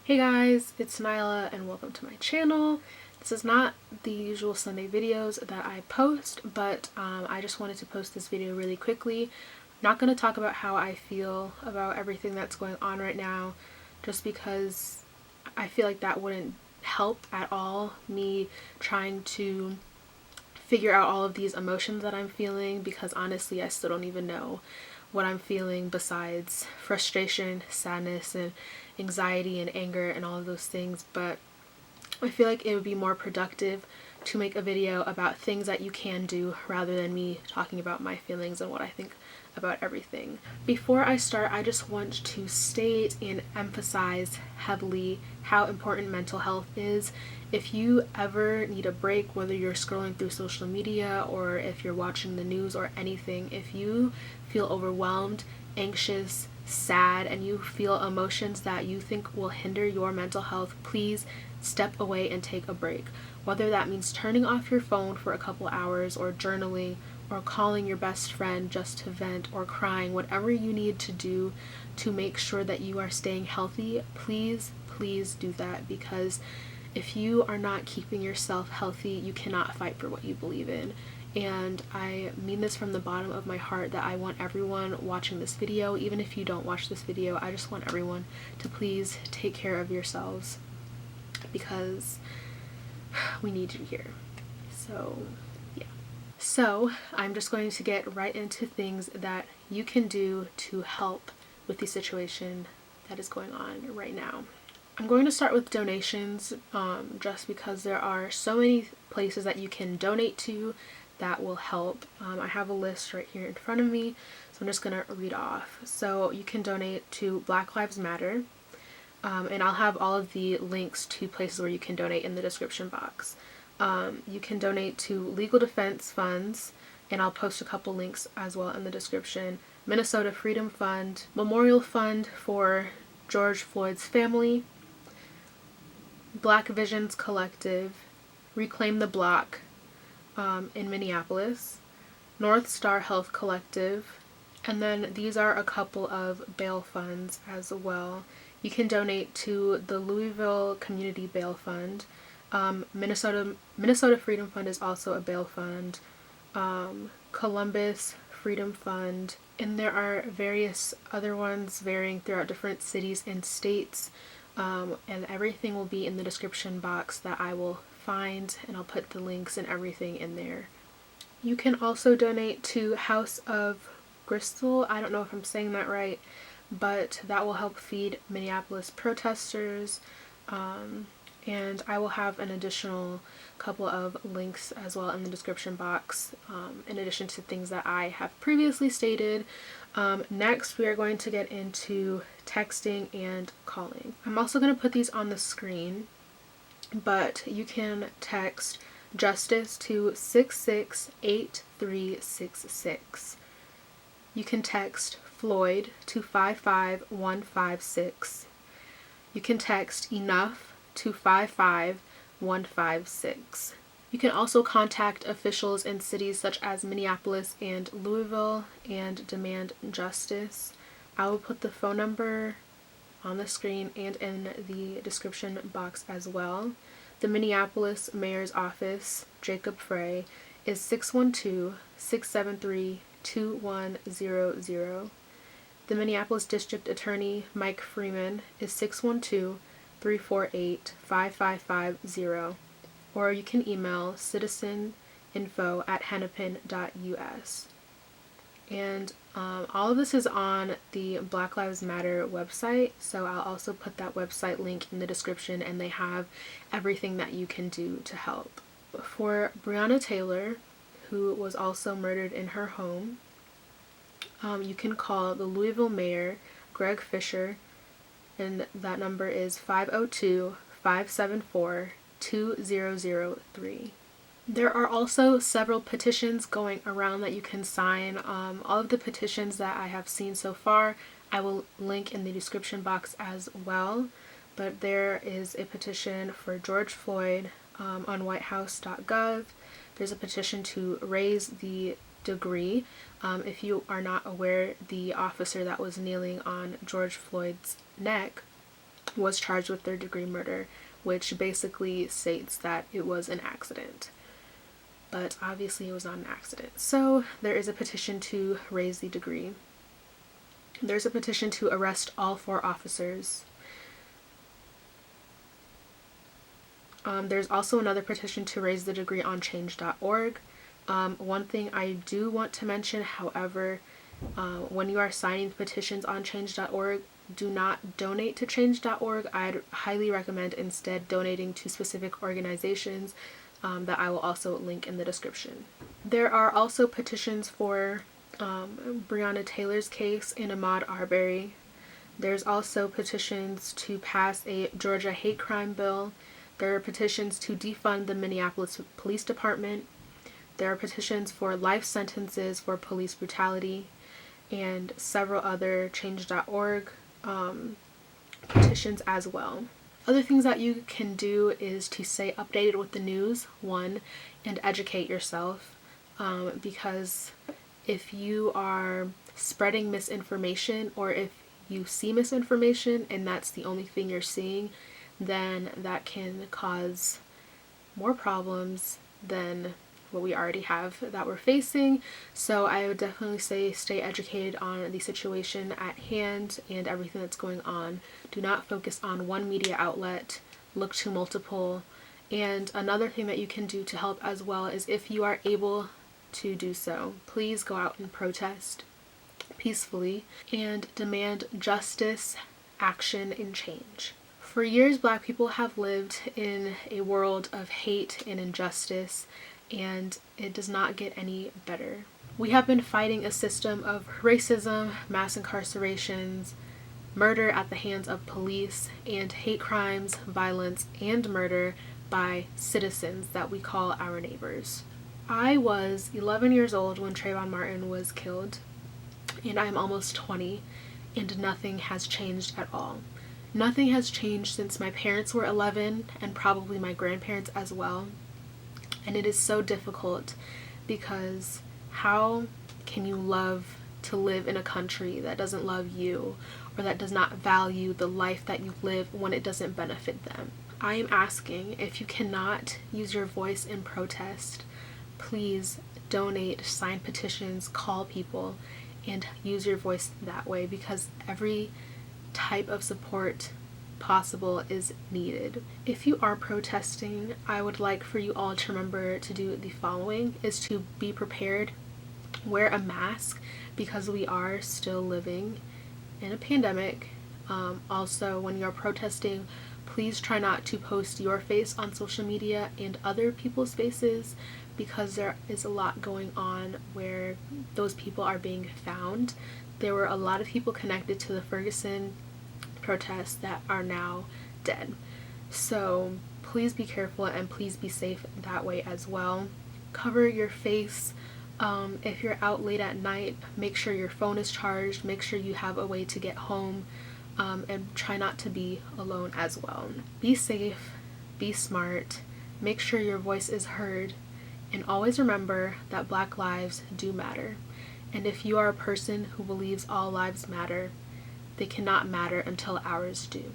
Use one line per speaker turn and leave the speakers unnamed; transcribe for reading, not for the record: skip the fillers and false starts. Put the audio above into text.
Hey guys, it's Nyla and welcome to my channel. This is not the usual Sunday videos that I post, but I just wanted to post this video really quickly. I'm not going to talk about how I feel about everything that's going on right now, just because I feel like that wouldn't help at all me trying to figure out all of these emotions that I'm feeling, because honestly I still don't even know what I'm feeling besides frustration, sadness, and anxiety and anger and all of those things. But I feel like it would be more productive to make a video about things that you can do rather than me talking about my feelings and what I think about everything. Before I start, I just want to state and emphasize heavily how important mental health is. If you ever need a break, whether you're scrolling through social media or if you're watching the news or anything, if you feel overwhelmed, anxious, sad, and you feel emotions that you think will hinder your mental health, please step away and take a break. Whether that means turning off your phone for a couple hours, or journaling, or calling your best friend just to vent, or crying, whatever you need to do to make sure that you are staying healthy, please do that, because if you are not keeping yourself healthy, you cannot fight for what you believe in. And I mean this from the bottom of my heart, that I want everyone watching this video, even if you don't watch this video, I just want everyone to please take care of yourselves, because we need you here. So yeah. So I'm just going to get right into things that you can do to help with the situation that is going on right now. I'm going to start with donations, just because there are so many places that you can donate to that will help. I have a list right here in front of me, so I'm just going to read off. So you can donate to Black Lives Matter, and I'll have all of the links to places where you can donate in the description box. You can donate to Legal Defense Funds, and I'll post a couple links as well in the description. Minnesota Freedom Fund, Memorial Fund for George Floyd's family, Black Visions Collective, Reclaim the Block in Minneapolis, North Star Health Collective, and then these are a couple of bail funds as well. You can donate to the Louisville Community Bail Fund. Minnesota Freedom Fund is also a bail fund. Columbus Freedom Fund, and there are various other ones varying throughout different cities and states. And everything will be in the description box that I will find, and I'll put the links and everything in there. You can also donate to House of Bristol. I don't know if I'm saying that right, but that will help feed Minneapolis protesters. And I will have an additional couple of links as well in the description box, in addition to things that I have previously stated. Next, we are going to get into texting and calling. I'm also going to put these on the screen, but you can text Justice to 668366. You can text FLOYD to 55156. You can text ENOUGH to 55156. You can also contact officials in cities such as Minneapolis and Louisville and demand justice. I will put the phone number on the screen and in the description box as well. The Minneapolis Mayor's Office, Jacob Frey, is 612-673-2100. The Minneapolis District Attorney, Mike Freeman, is 612-348-5550. Or you can email citizeninfo@hennepin.us. And all of this is on the Black Lives Matter website, so I'll also put that website link in the description, and they have everything that you can do to help. For Breonna Taylor, who was also murdered in her home, you can call the Louisville Mayor, Greg Fischer, and that number is 502-574-2003. There are also several petitions going around that you can sign. All of the petitions that I have seen so far, I will link in the description box as well. But there is a petition for George Floyd on whitehouse.gov. There's a petition to raise the degree. If you are not aware, the officer that was kneeling on George Floyd's neck was charged with third-degree murder, which basically states that it was an accident. But obviously it was not an accident. So there is a petition to raise the degree. There's a petition to arrest all 4 officers. There's also another petition to raise the degree on change.org. One thing I do want to mention, however, when you are signing petitions on change.org, do not donate to change.org. I'd highly recommend instead donating to specific organizations that I will also link in the description. There are also petitions for Breonna Taylor's case and Ahmaud Arbery. There's also petitions to pass a Georgia hate crime bill. There are petitions to defund the Minneapolis Police Department. There are petitions for life sentences for police brutality, and several other change.org petitions as well. Other things that you can do is to stay updated with the news, one, and educate yourself, because if you are spreading misinformation, or if you see misinformation and that's the only thing you're seeing, then that can cause more problems than what we already have that we're facing. So I would definitely say stay educated on the situation at hand and everything that's going on. Do not focus on one media outlet, look to multiple. And another thing that you can do to help as well is, if you are able to do so, please go out and protest peacefully and demand justice, action, and change. For years, Black people have lived in a world of hate and injustice, and it does not get any better. We have been fighting a system of racism, mass incarcerations, murder at the hands of police, and hate crimes, violence, and murder by citizens that we call our neighbors. I was 11 years old when Trayvon Martin was killed, and I'm almost 20, and nothing has changed at all. Nothing has changed since my parents were 11, and probably my grandparents as well. And it is so difficult, because how can you love to live in a country that doesn't love you, or that does not value the life that you live when it doesn't benefit them? I am asking, if you cannot use your voice in protest, please donate, sign petitions, call people, and use your voice that way, because every type of support possible is needed. If you are protesting, I would like for you all to remember to do the following: is to be prepared, wear a mask, because we are still living in a pandemic. Also, when you're protesting, please try not to post your face on social media and other people's faces, because there is a lot going on where those people are being found. There were a lot of people connected to the Ferguson protests that are now dead. So please be careful, and please be safe that way as well. Cover your face. If you're out late at night, make sure your phone is charged, make sure you have a way to get home, and try not to be alone as well. Be safe, be smart, make sure your voice is heard, and always remember that Black lives do matter. And if you are a person who believes all lives matter, they cannot matter until ours do.